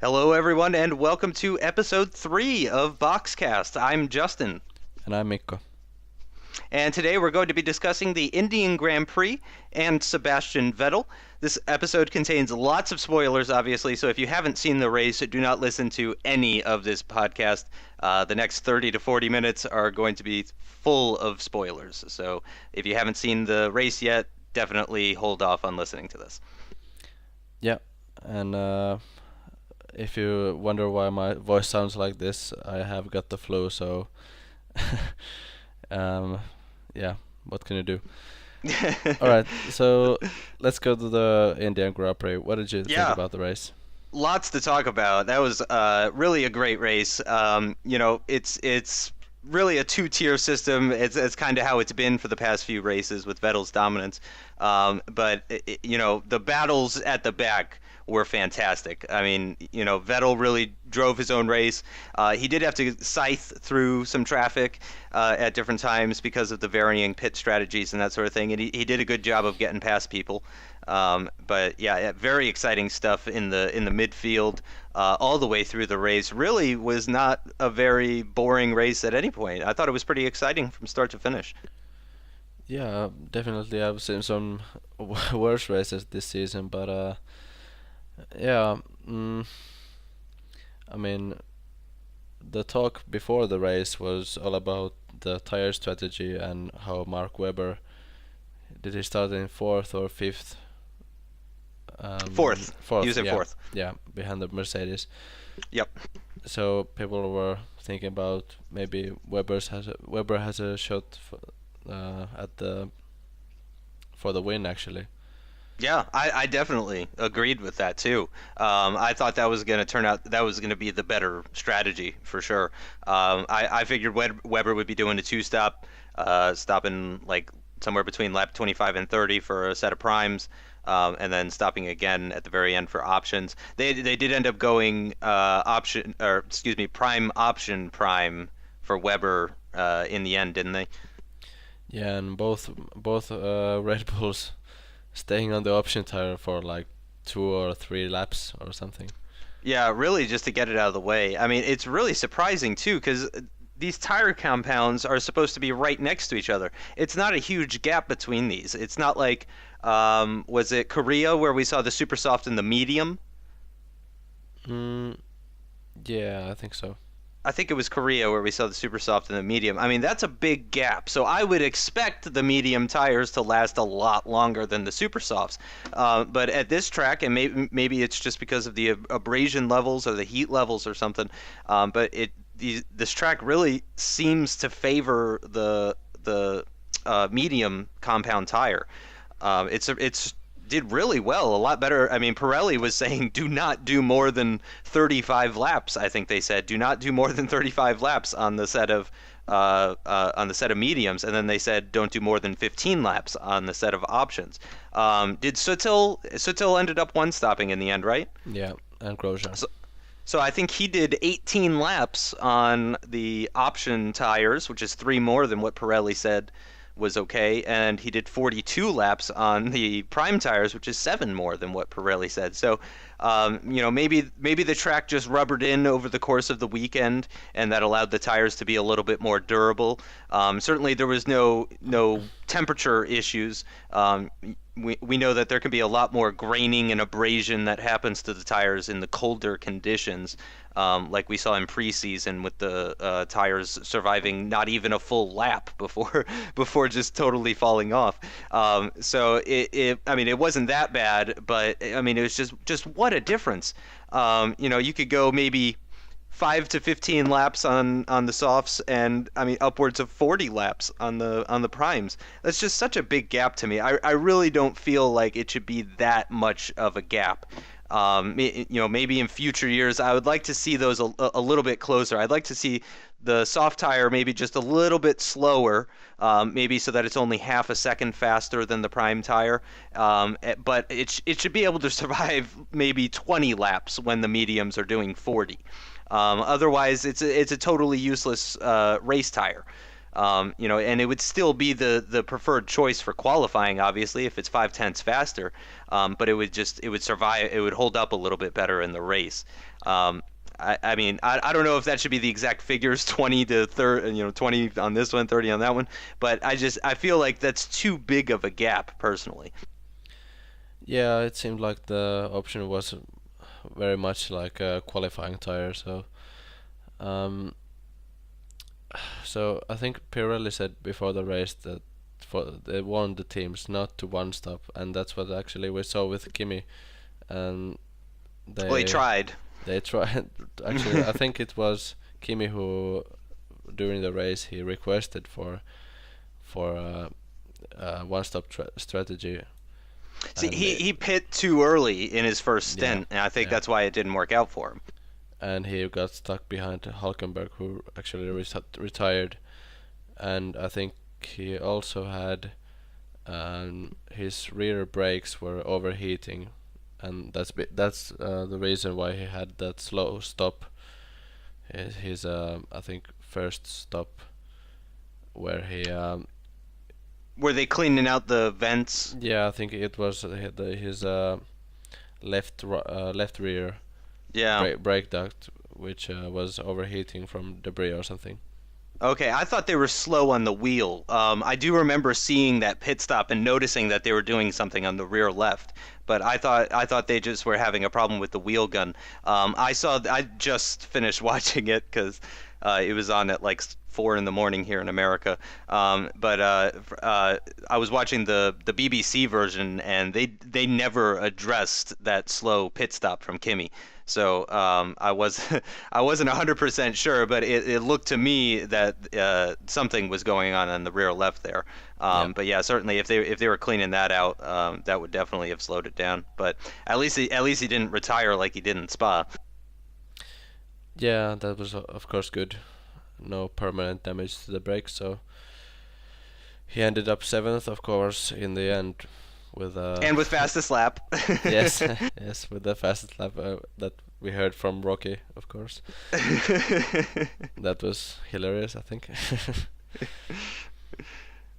Hello, everyone, and welcome to episode 3 of Box§Cast. I'm Justin, And I'm Mikko. and today we're going to be discussing the Indian Grand Prix and Sebastian Vettel. This episode contains lots of spoilers, obviously, so if you haven't seen the race, do not listen to any of this podcast. The next 30 to 40 minutes are going to be full of spoilers, so if you haven't seen the race yet, definitely hold off on listening to this. Yeah, and if you wonder why my voice sounds like this, I have got the flu, so um, yeah, what can you do? Alright, so let's go to the Indian Grand Prix. What did you think Yeah. about the race? Lots to talk about. That was really a great race. It's really a two-tier system. It's kind of how it's been for the past few races with Vettel's dominance. But the battles at the back were fantastic. I mean, Vettel really drove his own race. He did have to scythe through some traffic at different times because of the varying pit strategies and that sort of thing, and he did a good job of getting past people. But yeah, very exciting stuff in the midfield all the way through the race. Really was not a very boring race at any point. I thought it was pretty exciting from start to finish. Yeah, definitely I've seen some worse races this season, but yeah, mm, I mean, the talk before the race was all about the tire strategy and how Mark Webber did he start in fourth or fifth? Fourth, he Fourth, was in yeah, fourth. yeah, behind the Mercedes. Yep. So people were thinking about maybe Weber has a shot at the for the win actually. Yeah, I definitely agreed with that too. I thought that was going to turn out that was going to be the better strategy for sure. I figured Weber would be doing a two-stop, stopping like somewhere between lap 25 and 30 for a set of primes, and then stopping again at the very end for options. They did end up going option or excuse me prime for Weber in the end, didn't they? Yeah, and both Red Bulls staying on the option tire for like 2 or 3 laps or something. Yeah, really just to get it out of the way. I mean, it's really surprising too, because these tire compounds are supposed to be right next to each other. It's not a huge gap between these. It's not like, was it Korea where we saw the super soft and the medium? Mm, yeah, I think so. I think it was Korea where we saw the super soft and the medium. I mean, that's a big gap. So I would expect the medium tires to last a lot longer than the super softs. But at this track, and maybe it's just because of the abrasion levels or the heat levels or something. This track really seems to favor the medium compound tire. It's did really well, a lot better. I mean, Pirelli was saying do not do more than 35 laps. I think they said do not do more than 35 laps on the set of mediums, and then they said don't do more than 15 laps on the set of options. Did Sutil ended up one stopping in the end, right? Yeah, and Grosjean. So I think he did 18 laps on the option tires, which is three more than what Pirelli said was okay, and he did 42 laps on the prime tires, which is seven more than what Pirelli said. So, maybe the track just rubbered in over the course of the weekend, and that allowed the tires to be a little bit more durable. Certainly, there was no temperature issues. We know that there can be a lot more graining and abrasion that happens to the tires in the colder conditions, like we saw in preseason with the tires surviving not even a full lap before before just totally falling off. I mean, it wasn't that bad, but I mean, it was just what a difference. You could go maybe 5 to 15 laps on the softs, and I mean upwards of 40 laps on the primes. That's just such a big gap to me. I really don't feel like it should be that much of a gap. Maybe in future years I would like to see those a little bit closer. I'd like to see the soft tire maybe just a little bit slower, maybe so that it's only half a second faster than the prime tire. But it should be able to survive maybe 20 laps when the mediums are doing 40. Otherwise, it's a totally useless race tire. And it would still be the preferred choice for qualifying, obviously, if it's 5/10 faster. But it would survive, it would hold up a little bit better in the race. I mean, I don't know if that should be the exact figures, 20 to 30, 20 on this one, 30 on that one, but I feel like that's too big of a gap personally. Yeah, it seemed like the option was very much like a qualifying tire. Um, so I think Pirelli said before the race that they warned the teams not to one stop, and that's what actually we saw with Kimi, and Well, he they tried. they tried. Actually, I think it was Kimi who, during the race, he requested for one stop strategy, See, and he pit too early in his first yeah, stint, and I think yeah, that's why it didn't work out for him. and he got stuck behind Hulkenberg, who actually retired, and I think he also had his rear brakes were overheating, and that's the reason why he had that slow stop. His I think first stop where he Were they cleaning out the vents? yeah, I think it was his left rear Yeah. brake duct, which was overheating from debris or something. Okay, I thought they were slow on the wheel. I do remember seeing that pit stop and noticing that they were doing something on the rear left, but I thought they just were having a problem with the wheel gun. I just finished watching it because it was on at like 4 in the morning here in America. But I was watching the BBC version, and they never addressed that slow pit stop from Kimi. So I was I wasn't 100% sure, but it looked to me that something was going on the rear left there. Yeah, But yeah, certainly if they were cleaning that out, that would definitely have slowed it down. But at least he didn't retire like he did in Spa. yeah, that was of course good. No permanent damage to the brakes, so he ended up seventh, of course, in the end with And with fastest lap. yes, yes, with the fastest lap that we heard from Rocky, of course. That was hilarious, I think.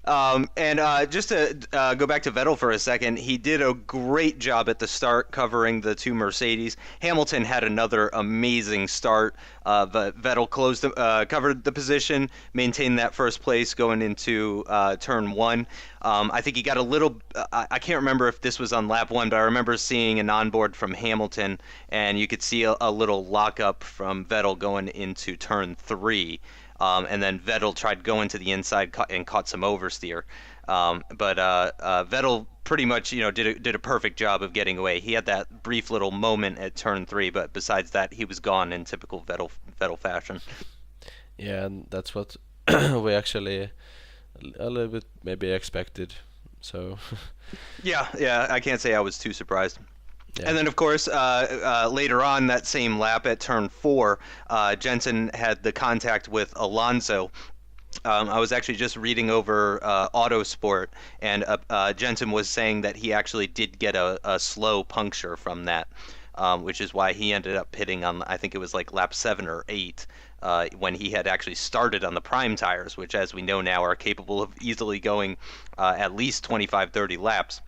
And just to go back to Vettel for a second, he did a great job at the start covering the two Mercedes. Hamilton had another amazing start. Vettel covered the position, maintained that first place going into turn one. I think he got a little. I can't remember if this was on lap one, but I remember seeing an onboard from Hamilton, and you could see a little lockup from Vettel going into turn three. And then Vettel tried going to the inside and caught some oversteer. But Vettel pretty much, did a perfect job of getting away. He had that brief little moment at turn three, but besides that, he was gone in typical Vettel fashion. Yeah, and that's what we actually a little bit maybe expected. So Yeah, yeah, I can't say I was too surprised. yeah, And then, of course, later on that same lap at turn four, Jensen had the contact with Alonso. I was actually just reading over Autosport, and Jensen was saying that he actually did get a slow puncture from that, which is why he ended up pitting on, I think it was like lap 7 or 8, when he had actually started on the prime tires, which, as we know now, are capable of easily going at least 25, 30 laps.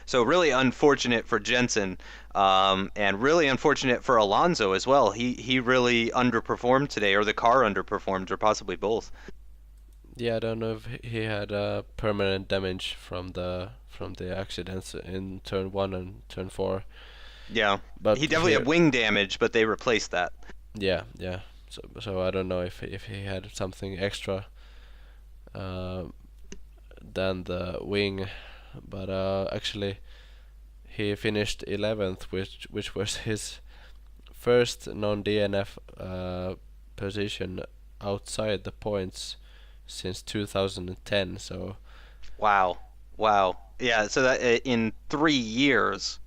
So really unfortunate for Jensen, and really unfortunate for Alonso as well. He really underperformed today, or the car underperformed, or possibly both. yeah. I don't know if he had permanent damage from the accidents in turn one and turn four, Yeah, but he definitely he had wing damage, but they replaced that. yeah, yeah. So I don't know if he had something extra uh, than the wing, but actually he finished 11th, which was his first non-DNF position outside the points since 2010. So Wow, wow. Yeah, so that in 3 years,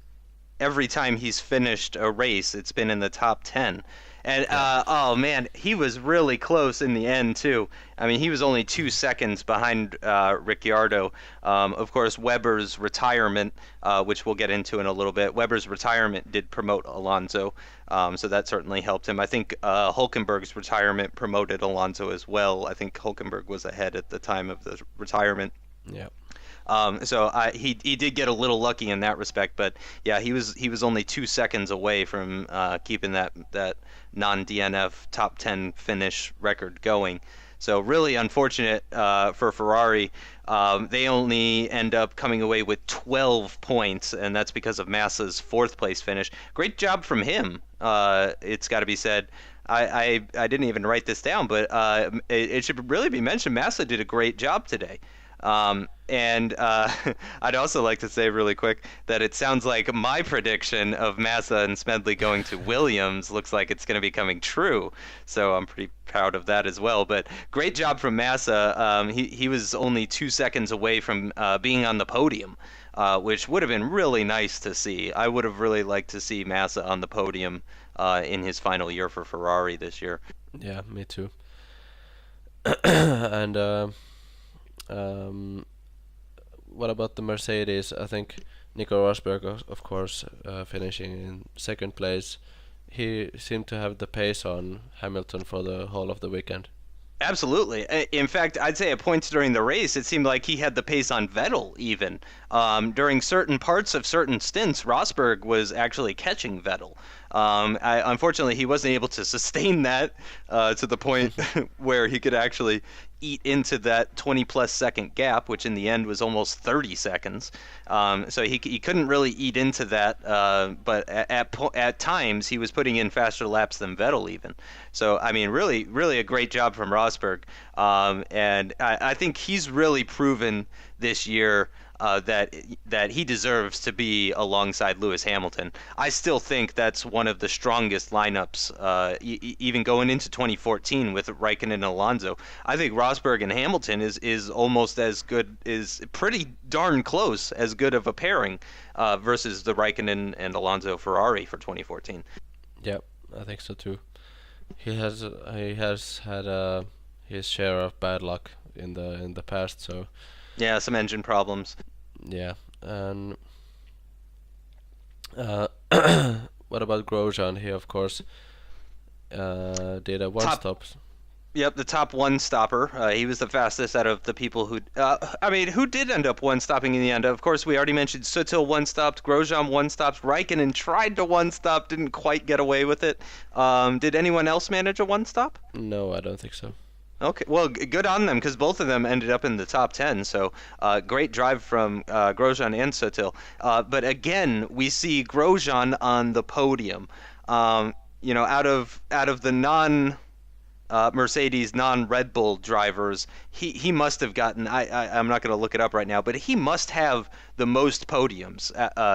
every time he's finished a race, it's been in the top 10. And Yeah. oh man, he was really close in the end too. I mean, he was only 2 seconds behind Ricciardo. Of course, Webber's retirement, which we'll get into in a little bit. Webber's retirement did promote Alonso, so that certainly helped him. I think Hulkenberg's retirement promoted Alonso as well. I think Hulkenberg was ahead at the time of the retirement. Yeah. So he did get a little lucky in that respect, but yeah, he was only 2 seconds away from keeping that non-DNF top 10 finish record going. So really unfortunate for Ferrari. They only end up coming away with 12 points, and that's because of Massa's fourth place finish. Great job from him. It's got to be said. I didn't even write this down, but it should really be mentioned. Massa did a great job today. And I'd also like to say really quick that it sounds like my prediction of Massa and Smedley going to Williams looks like it's going to be coming true. So I'm pretty proud of that as well. But great job from Massa. He was only 2 seconds away from being on the podium, which would have been really nice to see. I would have really liked to see Massa on the podium in his final year for Ferrari this year. Yeah, me too. And um, what about the Mercedes? I think Nico Rosberg, of course, finishing in second place. He seemed to have the pace on Hamilton for the whole of the weekend. Absolutely. In fact, I'd say at points during the race, it seemed like he had the pace on Vettel even. During certain parts of certain stints, Rosberg was actually catching Vettel. Unfortunately, he wasn't able to sustain that to the point where he could actually eat into that 20 plus second gap, which in the end was almost 30 seconds. So he couldn't really eat into that, but at times he was putting in faster laps than Vettel even. So I mean, really, really a great job from Rosberg, and I think he's really proven this year that he deserves to be alongside Lewis Hamilton. I still think that's one of the strongest lineups, even going into 2014 with Raikkonen and Alonso. I think Rosberg and Hamilton is almost as good, is pretty darn close as good of a pairing versus the Raikkonen and Alonso Ferrari for 2014. Yeah, I think so too. He has had his share of bad luck in the past, so Yeah, some engine problems. yeah. And uh, what about Grosjean? He of course did a one Top stop. Yep, the top one stopper. He was the fastest out of the people who, I mean, who did end up one stopping in the end. Of course, we already mentioned Sutil one stopped, Grosjean one stopped, Raikkonen tried to one stop, didn't quite get away with it. Did anyone else manage a one stop? No, I don't think so. Okay, well, good on them because both of them ended up in the top 10. So great drive from Grosjean and Sutil. But again, we see Grosjean on the podium. Out of the Mercedes non-Red Bull drivers, he must have gotten. I'm not going to look it up right now, but he must have the most podiums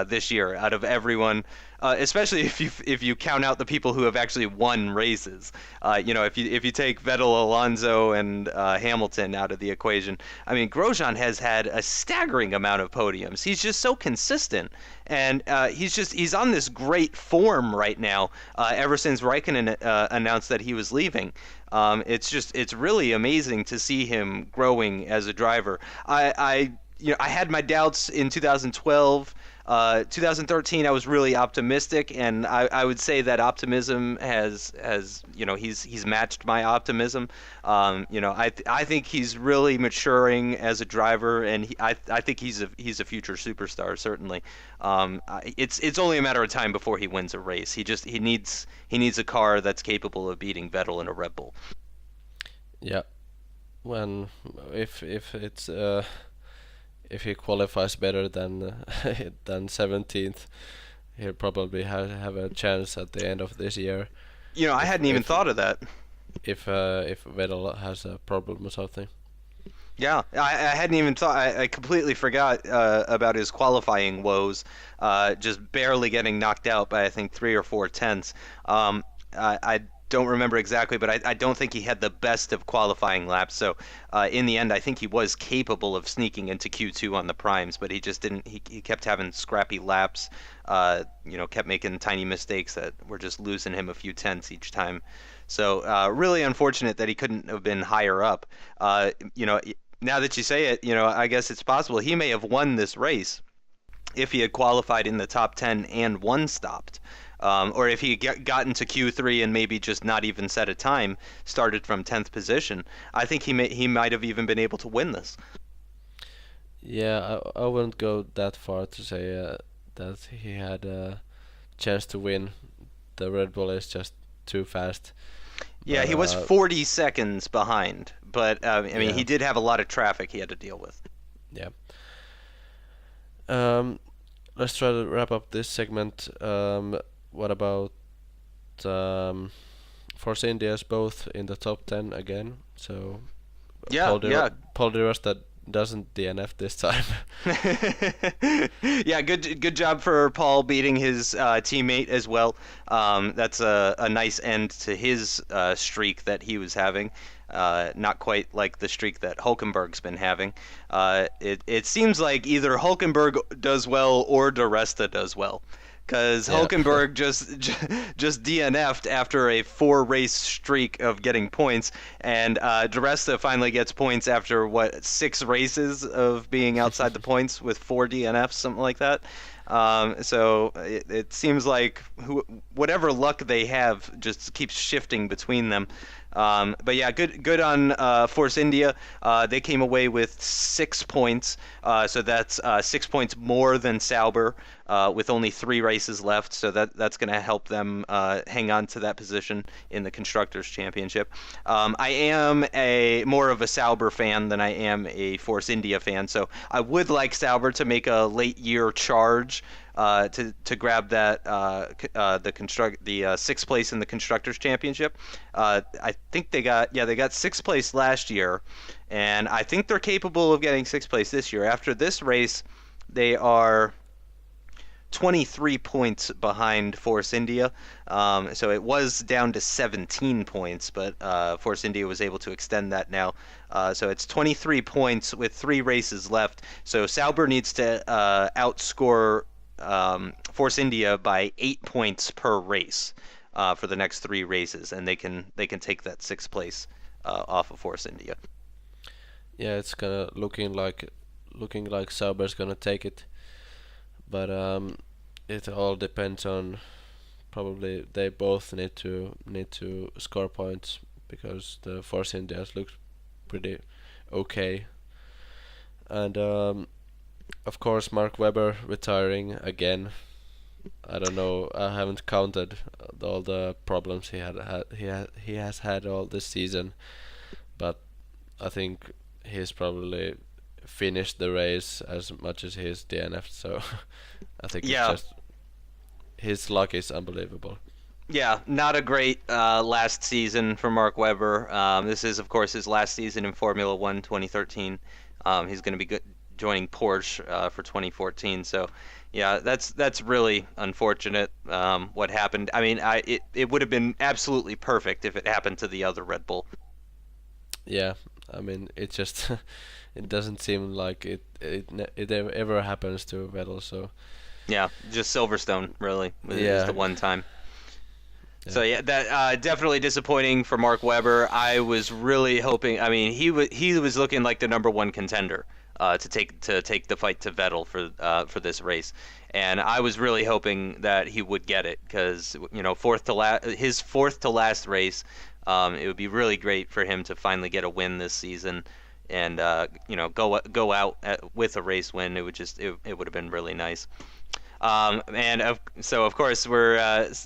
this year out of everyone. Especially if you count out the people who have actually won races. If you take Vettel, Alonso, and Hamilton out of the equation, I mean Grosjean has had a staggering amount of podiums. He's just so consistent, and he's on this great form right now. Ever since Raikkonen announced that he was leaving, it's really amazing to see him growing as a driver. I had my doubts in 2012. 2013, I was really optimistic, and I would say that optimism has he's matched my optimism. I think he's really maturing as a driver, and I think he's a future superstar certainly. It's only a matter of time before he wins a race. He needs a car that's capable of beating Vettel in a Red Bull. Yeah, when if he qualifies better than than 17th, he'll probably have a chance at the end of this year. I If hadn't even if thought of that. if Vettel has a problem or something. Yeah, I hadn't even thought. I completely forgot about his qualifying woes, just barely getting knocked out by I think 3 or 4 tenths. I don't remember exactly, but I don't think he had the best of qualifying laps. So in the end, I think he was capable of sneaking into Q2 on the primes, but he just didn't. He kept having scrappy laps. Kept making tiny mistakes that were just losing him a few tenths each time. So really unfortunate that he couldn't have been higher up. Now that you say it, I guess it's possible he may have won this race if he had qualified in the top 10 and one stopped. Or if he had gotten to Q3 and maybe just not even set a time, started from 10th position, I think he might have even been able to win this. Yeah, I wouldn't go that far to say that he had a chance to win. The Red Bull is just too fast. Yeah, But he was 40 seconds behind, but I mean, yeah, he did have a lot of traffic he had to deal with. yeah. Um, let's try to wrap up this segment. What about um, Force India's both in the top 10 again? So Yeah, yeah. Paul Di Resta doesn't DNF this time. Yeah, good job for Paul beating his teammate as well. That's a nice end to his streak that he was having. Not quite like the streak that Hulkenberg's been having. It seems like either Hulkenberg does well or Di Resta does well. Because Yeah. Hulkenberg just DNF'd after a 4-race streak of getting points, and Di Resta finally gets points after, 6 races of being outside the points with 4 DNFs, something like that. So it seems like whatever luck they have just keeps shifting between them. But yeah, good on Force India. They came away with 6 points, so that's 6 points more than Sauber with only 3 races left. So that's going to help them hang on to that position in the Constructors' Championship. I am more of a Sauber fan than I am a Force India fan, so I would like Sauber to make a late year charge to grab that the 6th place in the Constructors' Championship. I think they got 6th place last year, and I think they're capable of getting 6th place this year. After this race, they are 23 points behind Force India. So it was down to 17 points, but Force India was able to extend that now. So it's 23 points with 3 races left. So Sauber needs to outscore Force India by 8 points per race for the next 3 races, and they can take that 6th place off of Force India. Yeah, it's kind of looking like Sauber's gonna take it, but it all depends on, probably they both need to score points, because the Force Indians look pretty okay, and of course Mark Webber retiring again. I don't know. I haven't counted all the problems he has had all this season, but I think he's probably finished the race as much as he's DNF'd. So I think it's Yeah, just his luck is unbelievable. yeah, not a great last season for Mark Webber. This is, of course, his last season in Formula One 2013. He's going to be joining Porsche for 2014. So, yeah, that's really unfortunate what happened. I mean, it would have been absolutely perfect if it happened to the other Red Bull. Yeah, I mean it just it doesn't seem like it ever happens to Vettel. So Yeah, just Silverstone really is yeah, the one time. yeah, So yeah, that definitely disappointing for Mark Webber. I was really hoping. I mean, he was looking like the number 1 contender to take the fight to Vettel for this race, and I was really hoping that he would get it because his fourth to last race. It would be really great for him to finally get a win this season, and go out with a race win. It would have been really nice. So of course we're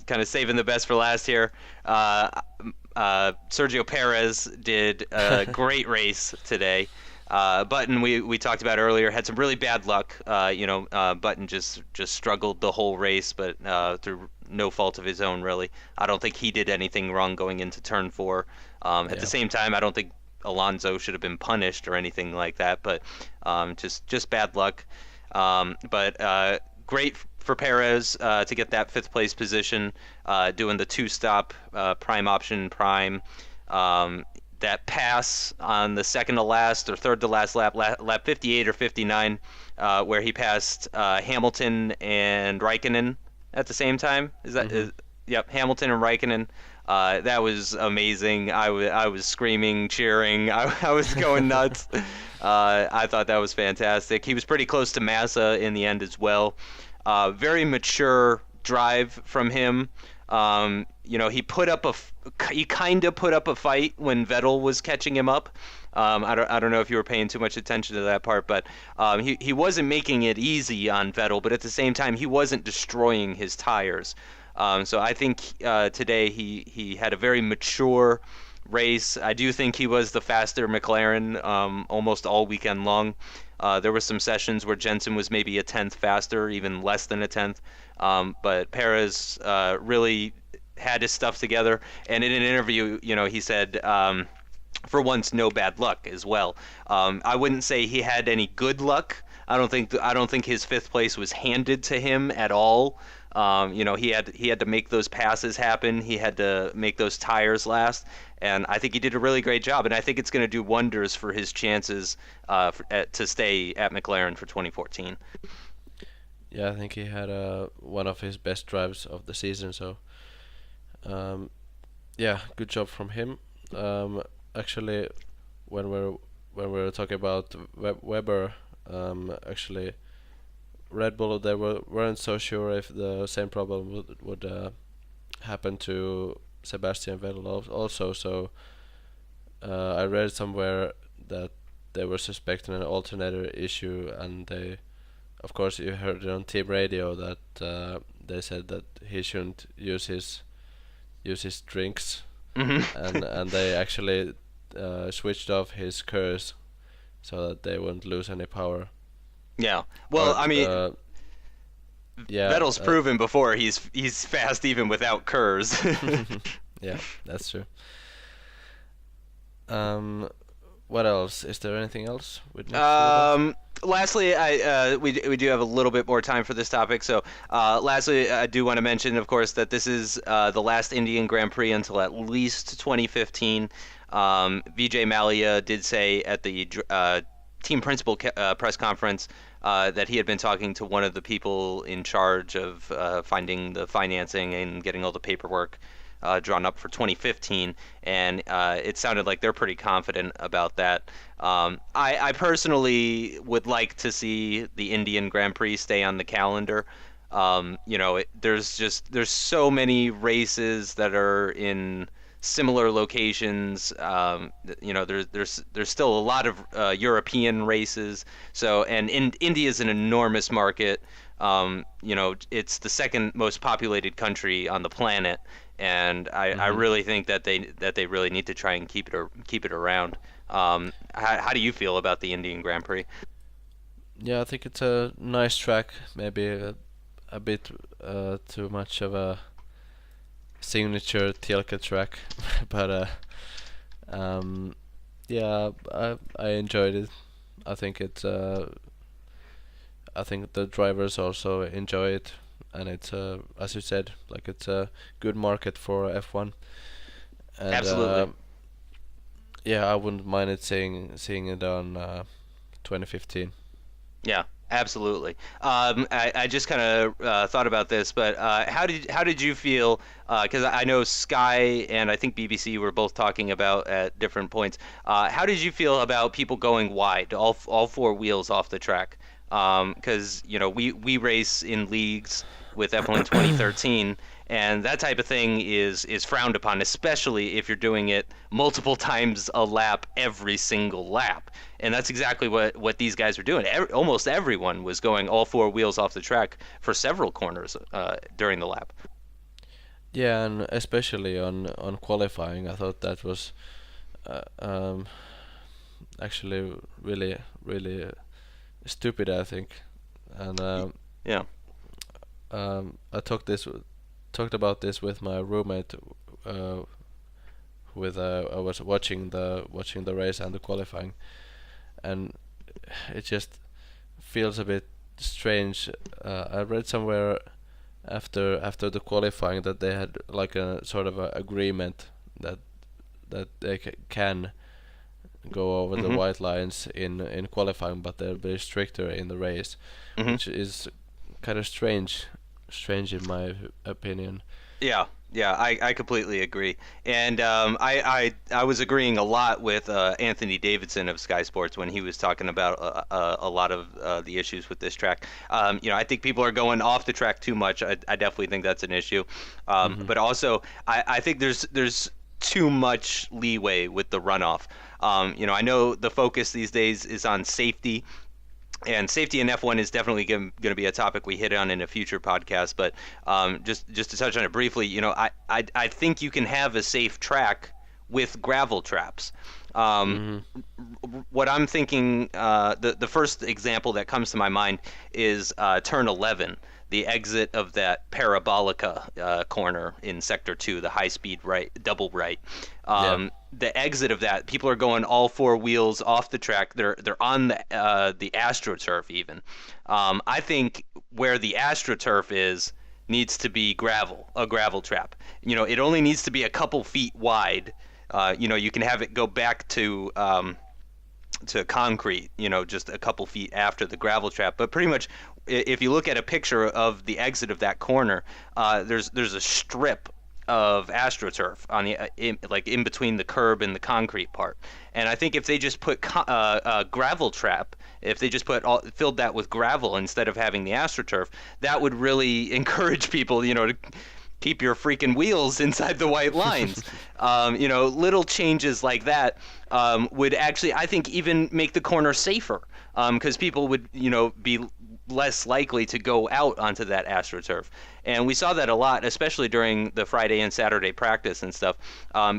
kind of saving the best for last here. Sergio Perez did a great race today. Button we talked about earlier had some really bad luck. Button just struggled the whole race, but through no fault of his own really. I don't think he did anything wrong going into turn 4. At the yeah, same time, I don't think Alonso should have been punished or anything like that, but just bad luck. But great for Perez to get that fifth place position, doing the two-stop prime option prime. Um, that pass on the second to last or third to last lap, lap 58 or 59, where he passed Hamilton and Raikkonen at the same time. Is that Mm-hmm. Yep, Hamilton and Raikkonen. That was amazing. I was screaming, cheering. I was going nuts. I thought that was fantastic. He was pretty close to Massa in the end as well. Very mature drive from him. He kind of put up a fight when Vettel was catching him up. I don't know if you were paying too much attention to that part, but he wasn't making it easy on Vettel, but at the same time he wasn't destroying his tires. So I think today he had a very mature race. I do think he was the faster McLaren almost all weekend long. There were some sessions where Jensen was maybe a tenth faster, even less than a tenth. But Perez really had his stuff together. And in an interview, he said, for once, no bad luck as well. I wouldn't say he had any good luck. I don't think his fifth place was handed to him at all. He had to make those passes happen. He had to make those tires last, and I think he did a really great job. And I think it's going to do wonders for his chances to stay at McLaren for 2014. Yeah, I think he had one of his best drives of the season. So, um, yeah, good job from him. Actually, when we're talking about Weber, actually, Red Bull they weren't so sure if the same problem would happen to Sebastian Vettel also. So I read somewhere that they were suspecting an alternator issue, and of course, you heard it on team radio that they said that he shouldn't use his drinks, Hmm. and they actually switched off his curse so that they wouldn't lose any power. Yeah. Well, Or I mean, yeah, Vettel's proven before he's fast even without Kers. yeah, that's true. Um, what else? Is there anything else we need to talk about? Lastly, we do have a little bit more time for this topic. So, lastly, I do want to mention, of course, that this is the last Indian Grand Prix until at least 2015. Vijay Mallya did say at the team principal press conference that he had been talking to one of the people in charge of finding the financing and getting all the paperwork drawn up for 2015, and it sounded like they're pretty confident about that. I personally would like to see the Indian Grand Prix stay on the calendar. There's so many races that are in similar locations. There's still a lot of European races. So, and India is an enormous market. It's the second most populated country on the planet, and I Hmm. really think that they really need to try and keep it around. How do you feel about the Indian Grand Prix? Yeah, I think it's a nice track. Maybe a bit too much of a signature Tielke track, but um, yeah, I enjoyed it. I think I think the drivers also enjoy it, and it's as you said, like it's a good market for F1, and Absolutely. yeah, I wouldn't mind it seeing it on 2015. Yeah, absolutely. I just kind of thought about this, but how did you feel? Because I know Sky and I think BBC were both talking about at different points. How did you feel about people going wide, all four wheels off the track? Because we race in leagues with F1 2013, and that type of thing is frowned upon, especially if you're doing it multiple times a lap every single lap. And that's exactly what these guys were doing. Almost everyone was going all four wheels off the track for several corners during the lap. Yeah, and especially on qualifying, I thought that was uh, um, actually really stupid. I think, and Y- Yeah. I talked about this with my roommate. Uh, with I was watching the race and the qualifying, and it just feels a bit strange. I read somewhere after the qualifying that they had like a sort of a agreement that they can go over the Hmm. white lines in qualifying, but they're very stricter in the race, Hmm. which is kind of strange in my opinion. Yeah, yeah, I completely agree. And I was agreeing a lot with Anthony Davidson of Sky Sports when he was talking about a lot of the issues with this track. I think people are going off the track too much. I definitely think that's an issue. Mhm. But also, I think there's too much leeway with the runoff. I know the focus these days is on safety, and safety in F1 is definitely going to be a topic we hit on in a future podcast. But just to touch on it briefly, I think you can have a safe track with gravel traps. Um, Mhm. what I'm thinking, the first example that comes to my mind is turn 11, the exit of that Parabolica corner in Sector 2, the high speed right, double right. Yeah. The exit of that, people are going all four wheels off the track. They're on the AstroTurf even. I think where the AstroTurf is needs to be gravel, a gravel trap. It only needs to be a couple feet wide. You can have it go back to concrete, just a couple feet after the gravel trap. But pretty much, if you look at a picture of the exit of that corner, there's a strip of AstroTurf on like in between the curb and the concrete part. And I think if they just put a gravel trap, if they just filled that with gravel instead of having the AstroTurf, that would really encourage people, to keep your freaking wheels inside the white lines. Little changes like that would actually, I think, even make the corner safer, because people would, be less likely to go out onto that AstroTurf. And we saw that a lot, especially during the Friday and Saturday practice and stuff.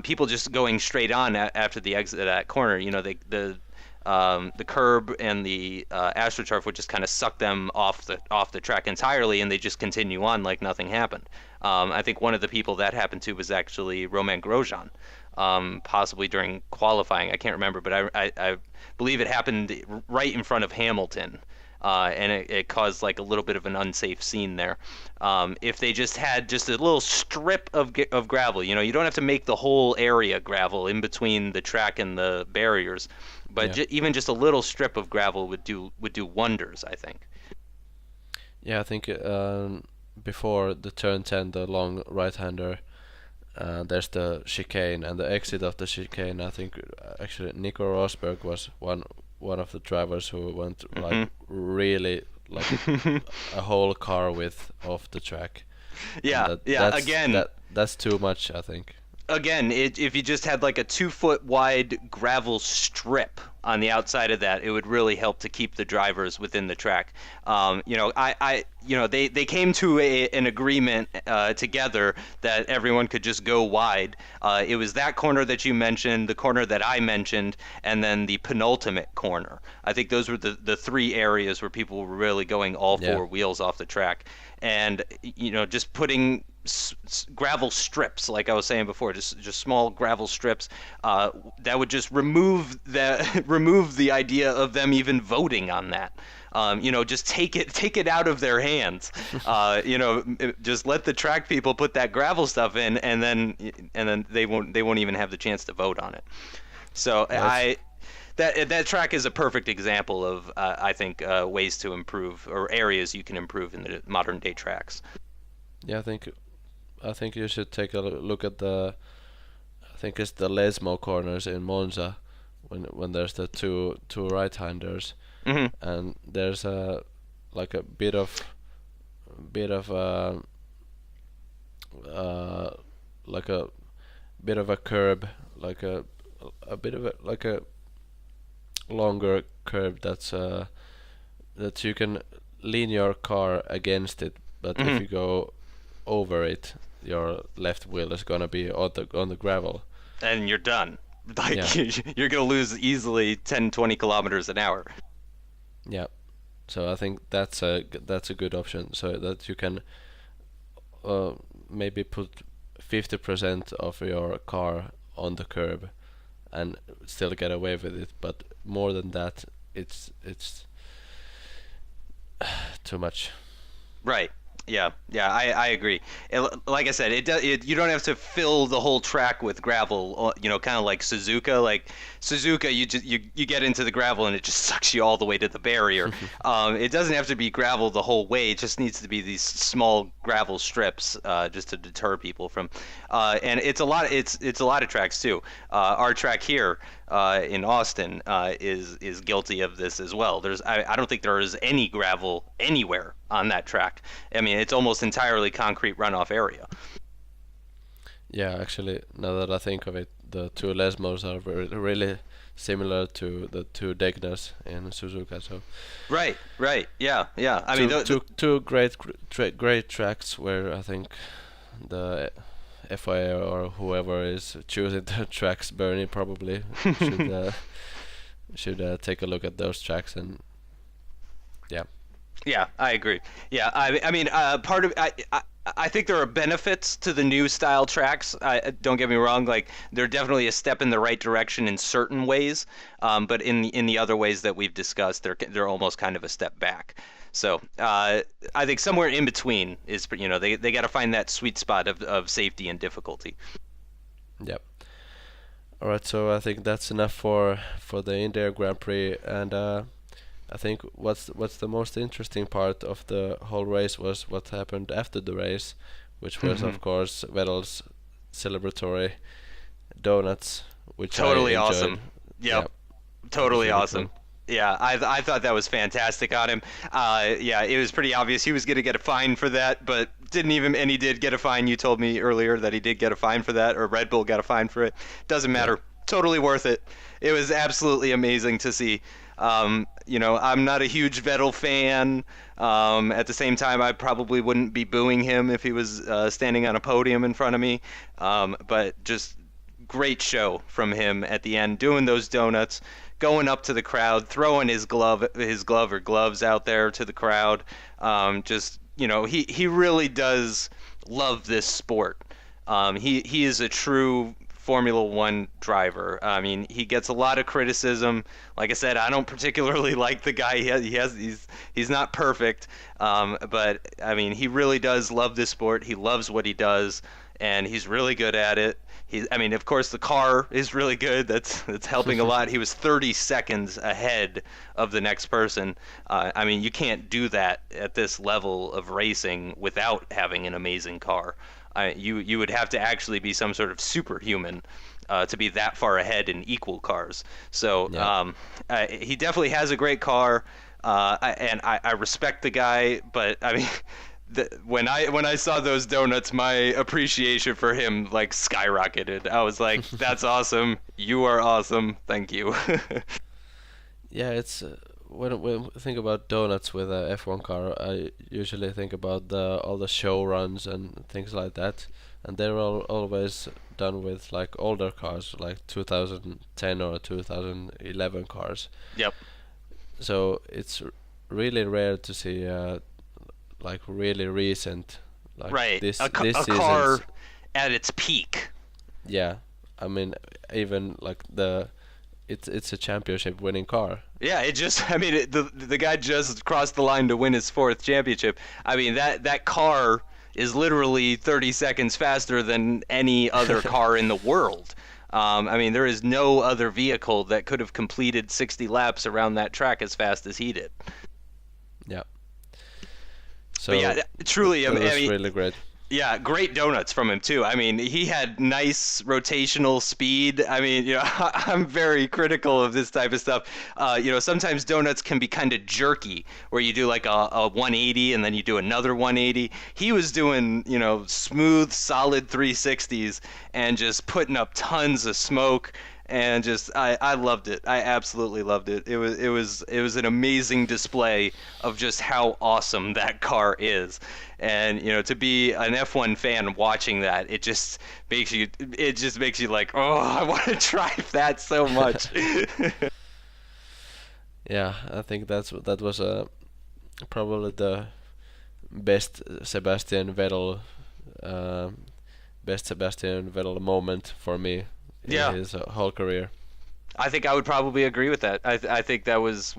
People just going straight on after the exit of that corner. The curb and the AstroTurf would just kind of suck them off the track entirely, and they just continue on like nothing happened. I think one of the people that happened to was actually Romain Grosjean, possibly during qualifying. I can't remember, but I believe it happened right in front of Hamilton. And it caused like a little bit of an unsafe scene there. If they just had just a little strip of gravel, you don't have to make the whole area gravel in between the track and the barriers, but Yeah. even just a little strip of gravel would do wonders, I think. Yeah, I think before the turn 10, the long right-hander, there's the chicane and the exit of the chicane. I think actually Nico Rosberg was one of the drivers who went like Hmm. really like a whole car width off the track, and Yeah, yeah. Again, that's too much, I think. if you just had like a 2 foot wide gravel strip on the outside of that, it would really help to keep the drivers within the track. They came to an agreement together that everyone could just go wide. It was that corner that you mentioned, the corner that I mentioned, and then the penultimate corner. I think those were the three areas where people were really going all Yeah. four wheels off the track. And just putting gravel strips, like I was saying before, just small gravel strips, that would just remove the idea of them even voting on that. Just take it out of their hands. Just let the track people put that gravel stuff in, and then they won't even have the chance to vote on it. So Yeah, it's that track is a perfect example of I think ways to improve, or areas you can improve in the modern day tracks. yeah. I think you should take a look at I think it's the Lesmo corners in Monza, when there's the two right-handers, Hmm. and there's a like a bit of uh like a bit of a curb, like a bit of a like a longer curb that you can lean your car against it, but if Hmm. you go over it, your left wheel is gonna be on the gravel. And you're done. Yeah, Like you're gonna lose easily 10, 20 kilometers an hour. yeah. So I think that's a good option, so that you can uh, maybe put 50% of your car on the curb and still get away with it. But more than that, it's too much. Right. Yeah. Yeah. I agree. Like I said, you don't have to fill the whole track with gravel. Kind of like Suzuka. Like Suzuka, you get into the gravel and it just sucks you all the way to the barrier. It doesn't have to be gravel the whole way. It just needs to be these small gravel strips, just to deter people from. And it's a lot. It's a lot of tracks too. Our track here in Austin is guilty of this as well. I don't think there is any gravel anywhere on that track. I mean, it's almost entirely concrete runoff area. Yeah, actually, now that I think of it, the two Lesmos are really similar to the two Degnas in Suzuka. So Right, right, yeah, yeah. I mean, two great tracks where I think the FIA or whoever is choosing the tracks, Bernie probably should take a look at those tracks and yeah. Yeah, I agree. Yeah, I mean, part of I think there are benefits to the new style tracks. Don't get me wrong; like they're definitely a step in the right direction in certain ways, but in the other ways that we've discussed, they're almost kind of a step back. So I think somewhere in between is, they got to find that sweet spot of safety and difficulty. Yep. All right, so I think that's enough for the India Grand Prix, and I think what's the most interesting part of the whole race was what happened after the race, which was of course Vettel's celebratory donuts, which Totally I enjoyed. awesome. Yep. Yeah, Totally really awesome. cool. Yeah, I thought that was fantastic on him. Yeah, it was pretty obvious he was going to get a fine for that, but and he did get a fine. You told me earlier that he did get a fine for that, or Red Bull got a fine for it. Doesn't Yeah. matter. Totally worth it. It was absolutely amazing to see. I'm not a huge Vettel fan. At the same time, I probably wouldn't be booing him if he was standing on a podium in front of me. But just great show from him at the end, doing those donuts, going up to the crowd, throwing his glove or gloves out there to the crowd. He really does love this sport. He is a true Formula One driver. I mean, he gets a lot of criticism. Like I said, I don't particularly like the guy. He's not perfect, but I mean, he really does love this sport. He loves what he does, and he's really good at it. I mean, of course, the car is really good. That's helping a lot. He was 30 seconds ahead of the next person. I mean, you can't do that at this level of racing without having an amazing car. You would have to actually be some sort of superhuman to be that far ahead in equal cars. So Yeah. he definitely has a great car, I respect the guy. But I mean, when I saw those donuts, my appreciation for him like skyrocketed. I was like, "That's awesome! You are awesome! Thank you." Yeah, it's when I think about donuts with a F1 car, I usually think about all the show runs and things like that, and they're always done with like older cars, like 2010 or 2011 cars. Yep. So it's really rare to see like really recent, like Right. this A this car season's. at its peak. Yeah, I mean even like it's a championship winning car. Yeah, I mean, the guy just crossed the line to win his fourth championship. I mean, that car is literally 30 seconds faster than any other car in the world. I mean, there is no other vehicle that could have completed 60 laps around that track as fast as he did. Yeah. So But yeah, truly, that was I mean, really great. yeah, great donuts from him too. I mean, he had nice rotational speed. I mean, I'm very critical of this type of stuff. Sometimes donuts can be kind of jerky, where you do like a 180 and then you do another 180. He was doing, smooth, solid 360s and just putting up tons of smoke. And just, I loved it. I absolutely loved it. It was an amazing display of just how awesome that car is. And to be an F1 fan watching that, it just makes you like, oh, I want to drive that so much. Yeah, I think that was probably the best Sebastian Vettel uh, best Sebastian Vettel moment for me in Yeah. his whole career. I think I would probably agree with that. I think that was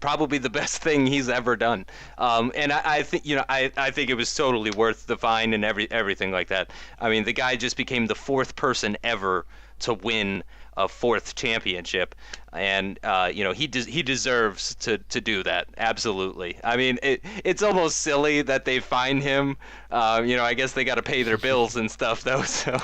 probably the best thing he's ever done. And I think I think it was totally worth the fine and everything like that. I mean, the guy just became the fourth person ever to win a fourth championship, and he deserves to do that, absolutely. I mean, it's almost silly that they fine him. I guess they got to pay their bills and stuff though, so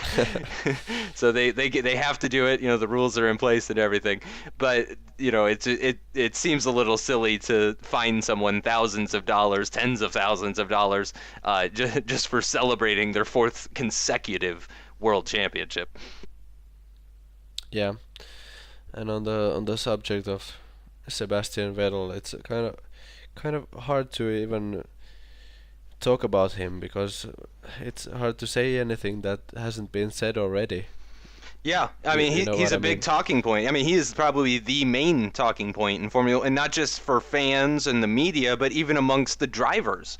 so they have to do it. The rules are in place and everything, but it seems a little silly to fine someone thousands of dollars, tens of thousands of dollars, just for celebrating their fourth consecutive world championship. Yeah, and on the subject of Sebastian Vettel, it's kind of hard to even talk about him because it's hard to say anything that hasn't been said already. Yeah, I You, mean you know he's what a I big mean? talking point. I mean he is probably the main talking point in Formula, and not just for fans and the media, but even amongst the drivers.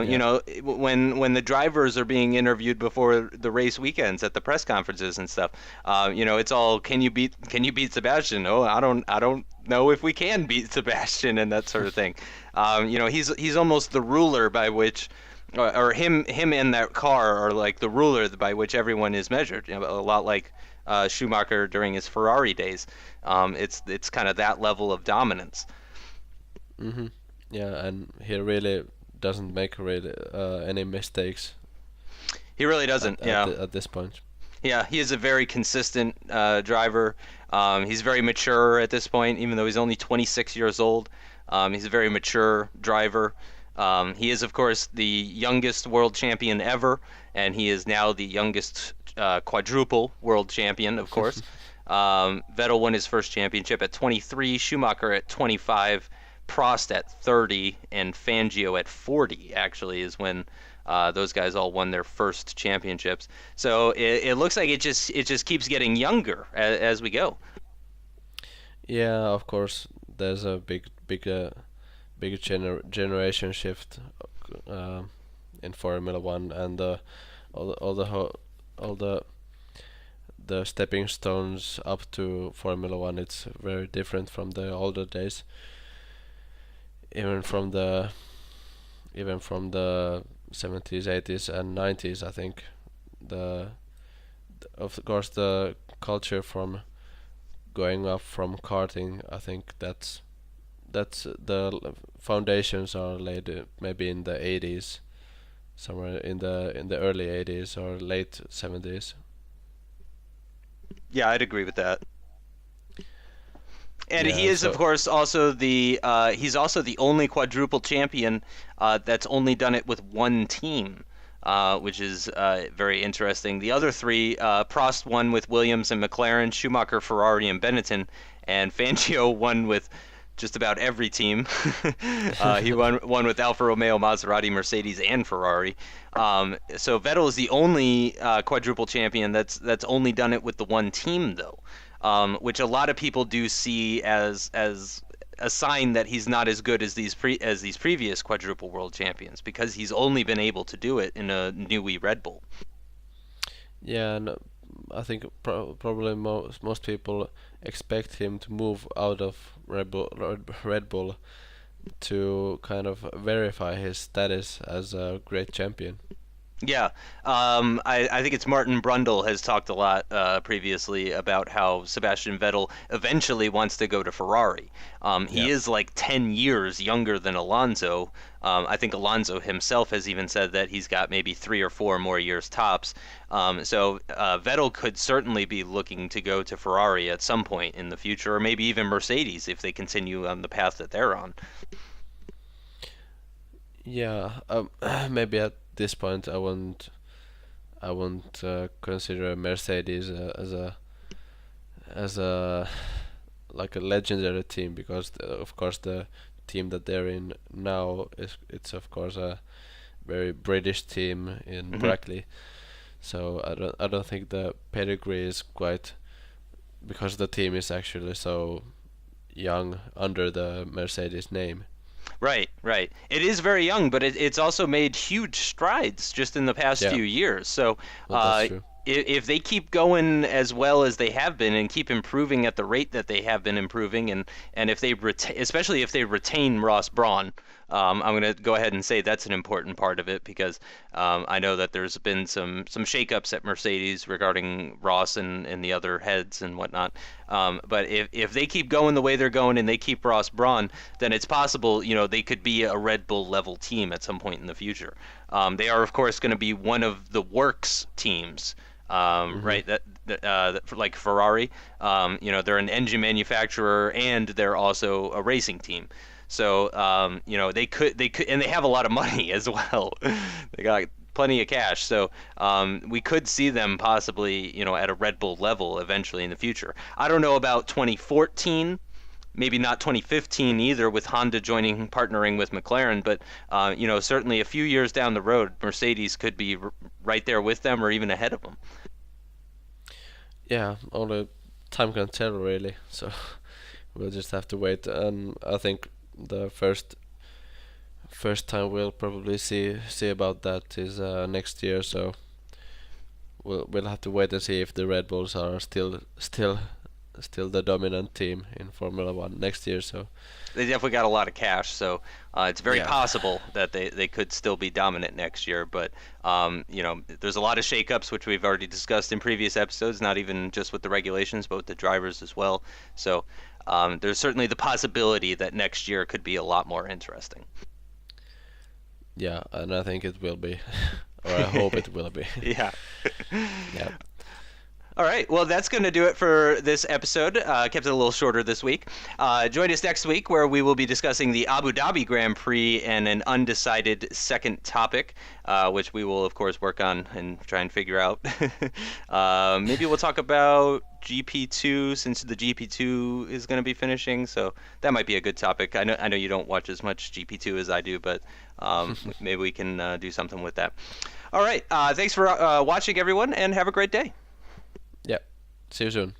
Yeah. When the drivers are being interviewed before the race weekends at the press conferences and stuff, it's all can you beat Sebastian? Oh, I don't know if we can beat Sebastian and that sort of thing. He's almost the ruler by which. Or him and that car are like the ruler by which everyone is measured. A lot like Schumacher during his Ferrari days. It's kind of that level of dominance. Mhm. Yeah, and he really doesn't make really any mistakes He really at doesn't. at, Yeah, the, at this point. yeah. He is a very consistent driver. He's very mature at this point, even though he's only 26 years old. He's a very mature driver. He is, of course, the youngest world champion ever, and he is now the youngest quadruple world champion, of course. Vettel won his first championship at 23, Schumacher at 25, Prost at 30, and Fangio at 40, actually, is when those guys all won their first championships. So it looks like it just keeps getting younger as we go. Yeah, of course, there's a big generation shift uh, in Formula One, and all the stepping stones up to Formula One. It's very different from the older days, even from the even from the 70s, 80s, and 90s. I think the of course the culture from going up from karting. I think that's foundations are laid maybe in the 80s, somewhere in the early 80s or late 70s. Yeah, I'd agree with that. And he Yeah, is, of so course, also he's also the only quadruple champion that's only done it with one team, which is very interesting. The other three, Prost won with Williams and McLaren, Schumacher, Ferrari, and Benetton, and Fangio won with just about every team. He won with Alfa Romeo, Maserati, Mercedes, and Ferrari. So Vettel is the only quadruple champion that's only done it with the one team, though, which a lot of people do see as a sign that he's not as good as these previous quadruple world champions, because he's only been able to do it in a newy Red Bull. yeah, and I think probably most people expect him to move out of Red Bull to kind of verify his status as a great champion. Yeah, I think it's Martin Brundle has talked a lot previously about how Sebastian Vettel eventually wants to go to Ferrari. He Yeah. is like 10 years younger than Alonso. I think Alonso himself has even said that he's got maybe 3 or 4 more years tops. So Vettel could certainly be looking to go to Ferrari at some point in the future, or maybe even Mercedes if they continue on the path that they're on. Yeah, maybe at this point I won't consider Mercedes as a like a legendary team because of course the team that they're in now it's of course a very British team in Hmm. Brackley. So I don't think the pedigree is quite because the team is actually so young under the Mercedes name. Right, right. It is very young, but it's also made huge strides just in the past Yeah, few years. So, well that's uh, true. if they keep going as well as they have been and keep improving at the rate that they have been improving, and if they especially if they retain Ross Brawn, I'm going to go ahead and say that's an important part of it because I know that there's been some shakeups at Mercedes regarding Ross and the other heads and whatnot. But if they keep going the way they're going and they keep Ross Brawn, then it's possible, they could be a Red Bull level team at some point in the future. They are, of course, going to be one of the works teams, right? Like Ferrari, they're an engine manufacturer and they're also a racing team. So, they could, and they have a lot of money as well. They got plenty of cash. So, we could see them possibly, at a Red Bull level eventually in the future. I don't know about 2014. Maybe not 2015 either, with Honda partnering with McLaren, but certainly a few years down the road, Mercedes could be right there with them or even ahead of them. Yeah, only time can tell really. So we'll just have to wait. And I think the first time we'll probably see about that is next year. So we'll have to wait and see if the Red Bulls are still the dominant team in Formula One next year. So They definitely got a lot of cash, so it's very yeah, possible that they could still be dominant next year. But there's a lot of shakeups, which we've already discussed in previous episodes, not even just with the regulations, but with the drivers as well. So there's certainly the possibility that next year could be a lot more interesting. yeah, and I think it will be, or I hope it will be. Yeah. Yeah, All right. Well, that's going to do it for this episode. Kept it a little shorter this week. Join us next week where we will be discussing the Abu Dhabi Grand Prix and an undecided second topic, which we will, of course, work on and try and figure out. Maybe we'll talk about GP2 since the GP2 is going to be finishing. So that might be a good topic. I know you don't watch as much GP2 as I do, but maybe we can do something with that. All right. Thanks for watching, everyone, and have a great day. yeah. See you soon.